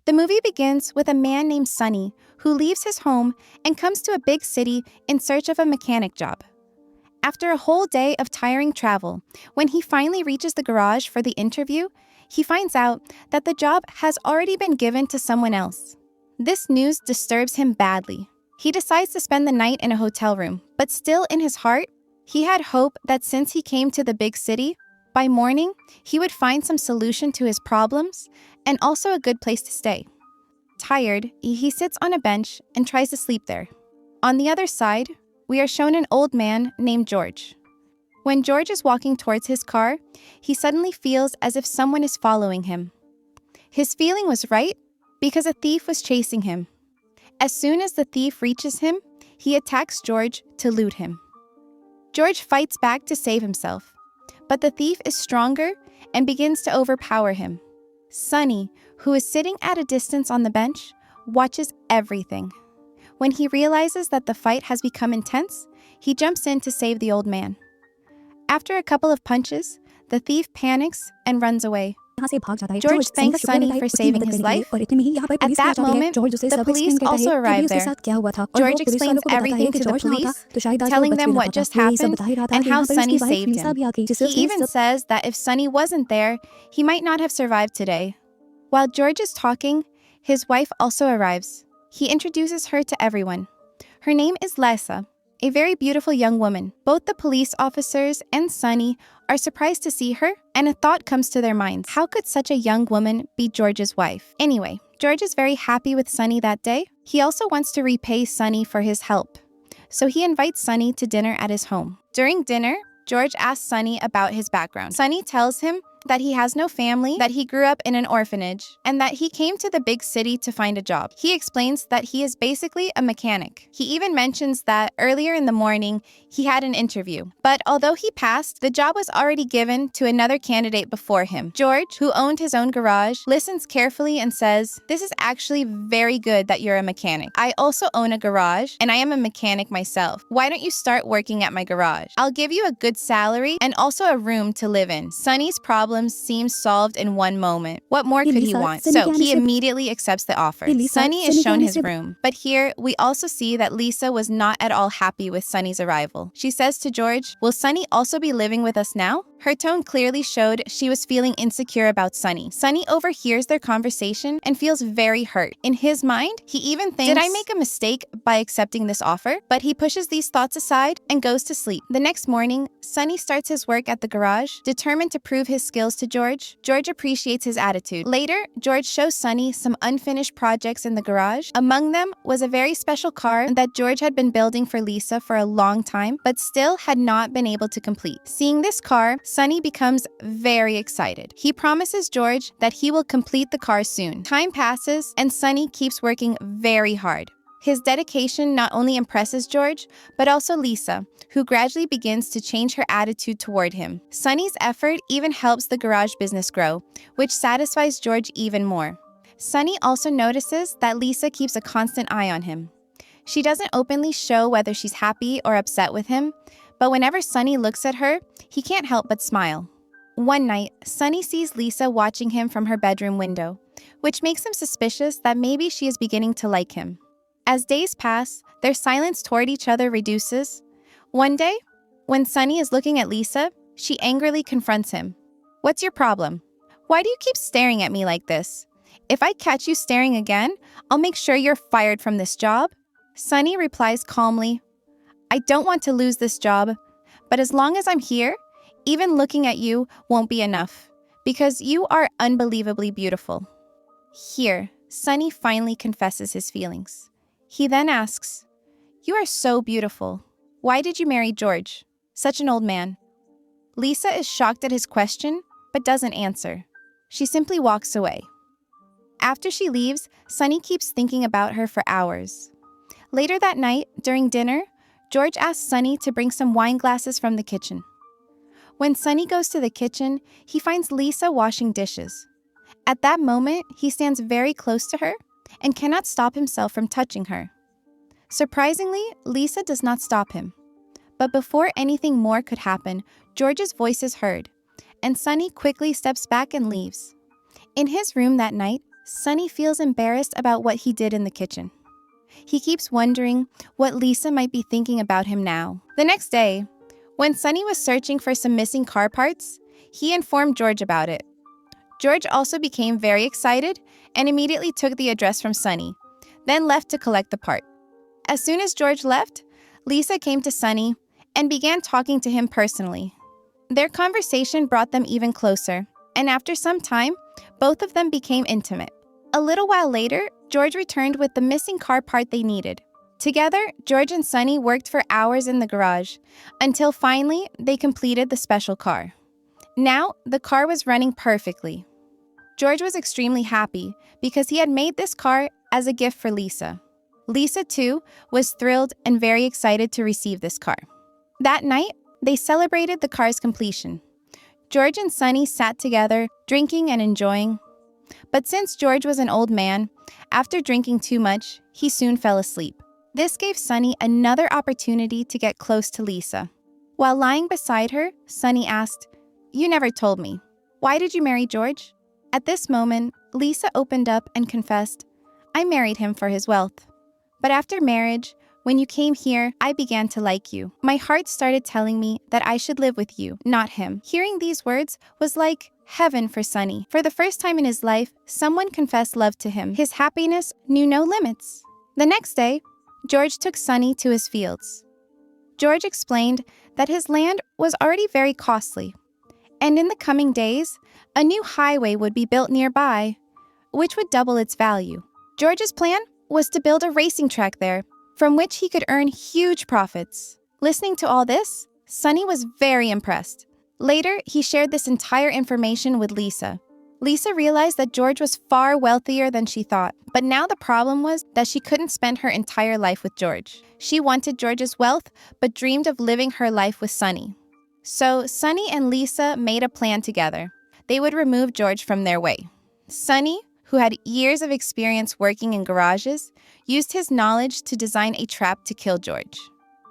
The movie begins with a man named Sonny who leaves his home and comes to a big city in search of a mechanic job. After a whole day of tiring travel, when he finally reaches the garage for the interview, he finds out that the job has already been given to someone else. This news disturbs him badly. He decides to spend the night in a hotel room, but still in his heart, he had hope that since he came to the big city, by morning, he would find some solution to his problems and also a good place to stay. Tired, he sits on a bench and tries to sleep there. On the other side, we are shown an old man named George. When George is walking towards his car, he suddenly feels as if someone is following him. His feeling was right because a thief was chasing him. As soon as the thief reaches him, he attacks George to loot him. George fights back to save himself, but the thief is stronger and begins to overpower him. Sonny, who is sitting at a distance on the bench, watches everything. When he realizes that the fight has become intense, he jumps in to save the old man. After a couple of punches, the thief panics and runs away. George thanks Sonny for saving his life. At that moment, the police also arrive there. George explains everything to the police, telling them what just happened and how Sonny saved him. He even says that if Sonny wasn't there, he might not have survived today. While George is talking, his wife also arrives. He introduces her to everyone. Her name is Lisa, a very beautiful young woman. Both the police officers and Sonny are surprised to see her, and a thought comes to their minds. How could such a young woman be George's wife? Anyway, George is very happy with Sonny that day. He also wants to repay Sonny for his help, so he invites Sonny to dinner at his home. During dinner, George asks Sonny about his background. Sonny tells him that he has no family, that he grew up in an orphanage, and that he came to the big city to find a job. He explains that he is basically a mechanic. He even mentions that earlier in the morning, he had an interview. But although he passed, the job was already given to another candidate before him. George, who owned his own garage, listens carefully and says, "This is actually very good that you're a mechanic. I also own a garage, and I am a mechanic myself. Why don't you start working at my garage? I'll give you a good salary and also a room to live in." Sonny's problem seems solved in one moment. What more could he want? So he immediately accepts the offer. Sonny is shown his room. But here, we also see that Lisa was not at all happy with Sonny's arrival. She says to George, "Will Sonny also be living with us now?" Her tone clearly showed she was feeling insecure about Sonny. Sonny overhears their conversation and feels very hurt. In his mind, he even thinks, "Did I make a mistake by accepting this offer?" But he pushes these thoughts aside and goes to sleep. The next morning, Sonny starts his work at the garage, determined to prove his skills to George. George appreciates his attitude. Later, George shows Sonny some unfinished projects in the garage. Among them was a very special car that George had been building for Lisa for a long time, but still had not been able to complete. Seeing this car, Sonny becomes very excited. He promises George that he will complete the car soon. Time passes, and Sonny keeps working very hard. His dedication not only impresses George, but also Lisa, who gradually begins to change her attitude toward him. Sonny's effort even helps the garage business grow, which satisfies George even more. Sonny also notices that Lisa keeps a constant eye on him. She doesn't openly show whether she's happy or upset with him, but whenever Sonny looks at her, he can't help but smile. One night, Sonny sees Lisa watching him from her bedroom window, which makes him suspicious that maybe she is beginning to like him. As days pass, their silence toward each other reduces. One day, when Sonny is looking at Lisa, she angrily confronts him. "What's your problem? Why do you keep staring at me like this? If I catch you staring again, I'll make sure you're fired from this job." Sonny replies calmly, "I don't want to lose this job, but as long as I'm here, even looking at you won't be enough, because you are unbelievably beautiful." Here, Sonny finally confesses his feelings. He then asks, "You are so beautiful. Why did you marry George, such an old man?" Lisa is shocked at his question, but doesn't answer. She simply walks away. After she leaves, Sonny keeps thinking about her for hours. Later that night, during dinner, George asks Sonny to bring some wine glasses from the kitchen. When Sonny goes to the kitchen, he finds Lisa washing dishes. At that moment, he stands very close to her and cannot stop himself from touching her. Surprisingly, Lisa does not stop him. But before anything more could happen, George's voice is heard, and Sonny quickly steps back and leaves. In his room that night, Sunny feels embarrassed about what he did in the kitchen. He keeps wondering what Lisa might be thinking about him now. The next day, when Sunny was searching for some missing car parts, he informed George about it. George also became very excited and immediately took the address from Sunny, then left to collect the part. As soon as George left, Lisa came to Sunny and began talking to him personally. Their conversation brought them even closer, and after some time, both of them became intimate. A little while later, George returned with the missing car part they needed. Together, George and Sunny worked for hours in the garage, until finally they completed the special car. Now, the car was running perfectly. George was extremely happy because he had made this car as a gift for Lisa. Lisa, too, was thrilled and very excited to receive this car. That night, they celebrated the car's completion. George and Sunny sat together, drinking and enjoying. But since George was an old man, after drinking too much, he soon fell asleep. This gave Sunny another opportunity to get close to Lisa. While lying beside her, Sunny asked, "You never told me. Why did you marry George?" At this moment, Lisa opened up and confessed, "I married him for his wealth. But after marriage, when you came here, I began to like you. My heart started telling me that I should live with you, not him." Hearing these words was like heaven for Sunny. For the first time in his life, someone confessed love to him. His happiness knew no limits. The next day, George took Sunny to his fields. George explained that his land was already very costly, and in the coming days, a new highway would be built nearby, which would double its value. George's plan was to build a racing track there, from which he could earn huge profits. Listening to all this, Sunny was very impressed. Later, he shared this entire information with Lisa. Lisa realized that George was far wealthier than she thought, but now the problem was that she couldn't spend her entire life with George. She wanted George's wealth, but dreamed of living her life with Sunny. So Sunny and Lisa made a plan together. They would remove George from their way. Sunny, who had years of experience working in garages, used his knowledge to design a trap to kill George.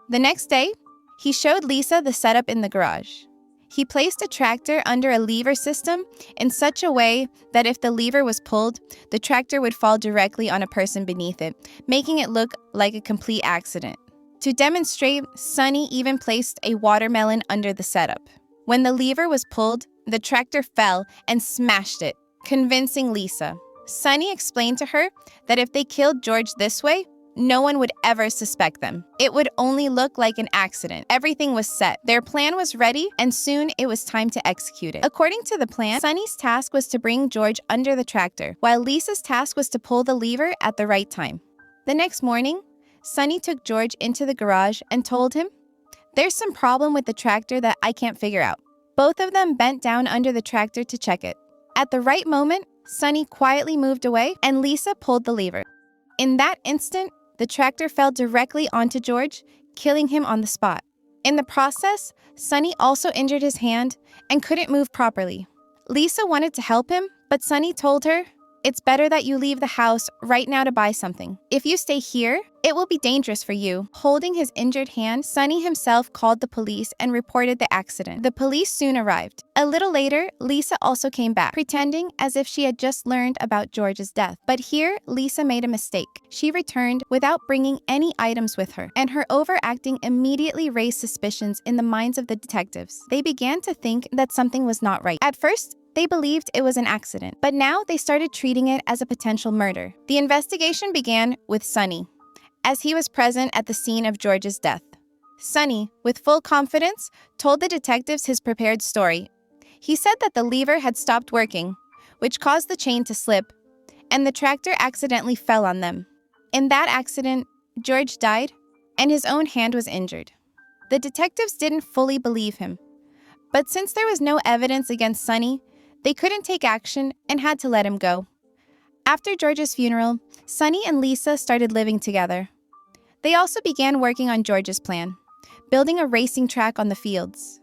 The next day, he showed Lisa the setup in the garage. He placed a tractor under a lever system in such a way that if the lever was pulled, the tractor would fall directly on a person beneath it, making it look like a complete accident. To demonstrate, Sunny even placed a watermelon under the setup. When the lever was pulled, the tractor fell and smashed it, convincing Lisa. Sunny explained to her that if they killed George this way, no one would ever suspect them. It would only look like an accident. Everything was set. Their plan was ready, and soon it was time to execute it. According to the plan, Sunny's task was to bring George under the tractor, while Lisa's task was to pull the lever at the right time. The next morning, Sunny took George into the garage and told him, "There's some problem with the tractor that I can't figure out." Both of them bent down under the tractor to check it. At the right moment, Sunny quietly moved away and Lisa pulled the lever. In that instant, the tractor fell directly onto George, killing him on the spot. In the process, Sunny also injured his hand and couldn't move properly. Lisa wanted to help him, but Sunny told her, "It's better that you leave the house right now to buy something. If you stay here, it will be dangerous for you." Holding his injured hand, Sunny himself called the police and reported the accident. The police soon arrived. A little later, Lisa also came back, pretending as if she had just learned about George's death. But here, Lisa made a mistake. She returned without bringing any items with her, and her overacting immediately raised suspicions in the minds of the detectives. They began to think that something was not right. At first, they believed it was an accident, but now they started treating it as a potential murder. The investigation began with Sunny, as he was present at the scene of George's death. Sunny, with full confidence, told the detectives his prepared story. He said that the lever had stopped working, which caused the chain to slip, and the tractor accidentally fell on them. In that accident, George died, and his own hand was injured. The detectives didn't fully believe him, but since there was no evidence against Sunny, they couldn't take action and had to let him go. After George's funeral, Sunny and Lisa started living together. They also began working on George's plan, building a racing track on the fields.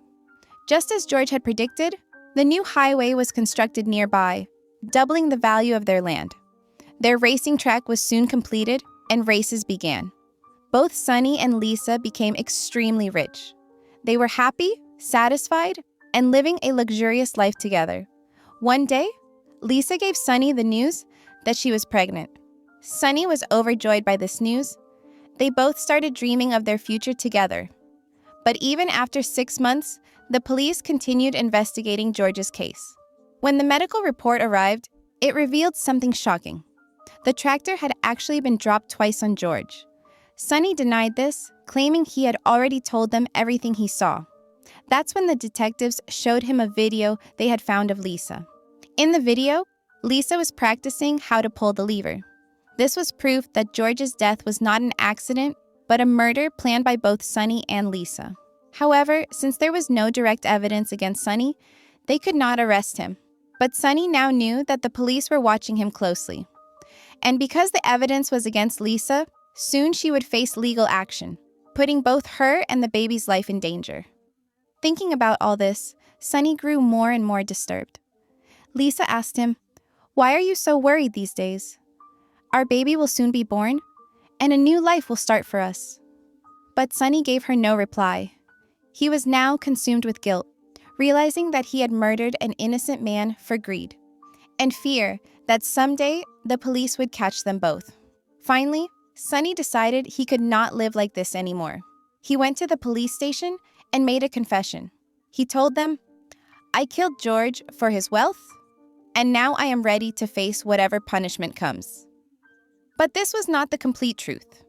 Just as George had predicted, the new highway was constructed nearby, doubling the value of their land. Their racing track was soon completed, and races began. Both Sunny and Lisa became extremely rich. They were happy, satisfied, and living a luxurious life together. One day, Lisa gave Sunny the news that she was pregnant. Sunny was overjoyed by this news. They both started dreaming of their future together. But even after 6 months, the police continued investigating George's case. When the medical report arrived, it revealed something shocking. The tractor had actually been dropped twice on George. Sunny denied this, claiming he had already told them everything he saw. That's when the detectives showed him a video they had found of Lisa. In the video, Lisa was practicing how to pull the lever. This was proof that George's death was not an accident, but a murder planned by both Sunny and Lisa. However, since there was no direct evidence against Sunny, they could not arrest him. But Sunny now knew that the police were watching him closely. And because the evidence was against Lisa, soon she would face legal action, putting both her and the baby's life in danger. Thinking about all this, Sunny grew more and more disturbed. Lisa asked him, "Why are you so worried these days? Our baby will soon be born, and a new life will start for us." But Sunny gave her no reply. He was now consumed with guilt, realizing that he had murdered an innocent man for greed, and fear that someday the police would catch them both. Finally, Sunny decided he could not live like this anymore. He went to the police station and made a confession. He told them, "I killed George for his wealth, and now I am ready to face whatever punishment comes." But this was not the complete truth.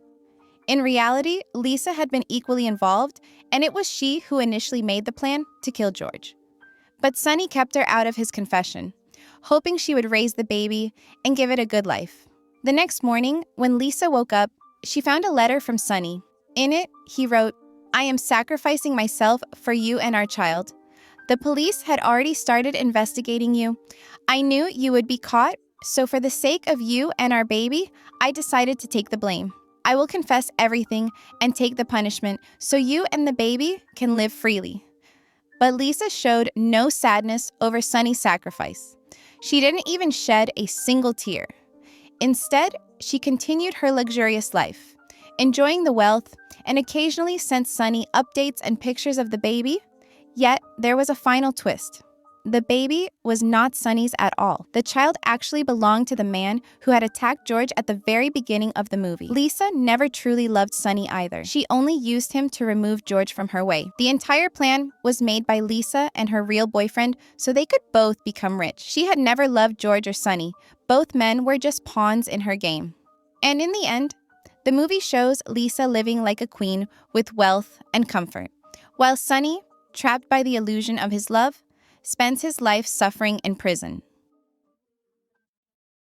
In reality, Lisa had been equally involved, and it was she who initially made the plan to kill George. But Sunny kept her out of his confession, hoping she would raise the baby and give it a good life. The next morning, when Lisa woke up, she found a letter from Sunny. In it, he wrote, "I am sacrificing myself for you and our child. The police had already started investigating you. I knew you would be caught, so for the sake of you and our baby, I decided to take the blame. I will confess everything and take the punishment so you and the baby can live freely." But Lisa showed no sadness over Sunny's sacrifice. She didn't even shed a single tear. Instead, she continued her luxurious life, enjoying the wealth, and occasionally sent Sunny updates and pictures of the baby. Yet, there was a final twist. The baby was not Sunny's at all. The child actually belonged to the man who had attacked George at the very beginning of the movie. Lisa never truly loved Sunny either. She only used him to remove George from her way. The entire plan was made by Lisa and her real boyfriend so they could both become rich. She had never loved George or Sunny. Both men were just pawns in her game. And in the end, the movie shows Lisa living like a queen with wealth and comfort, while Sunny, trapped by the illusion of his love, spends his life suffering in prison.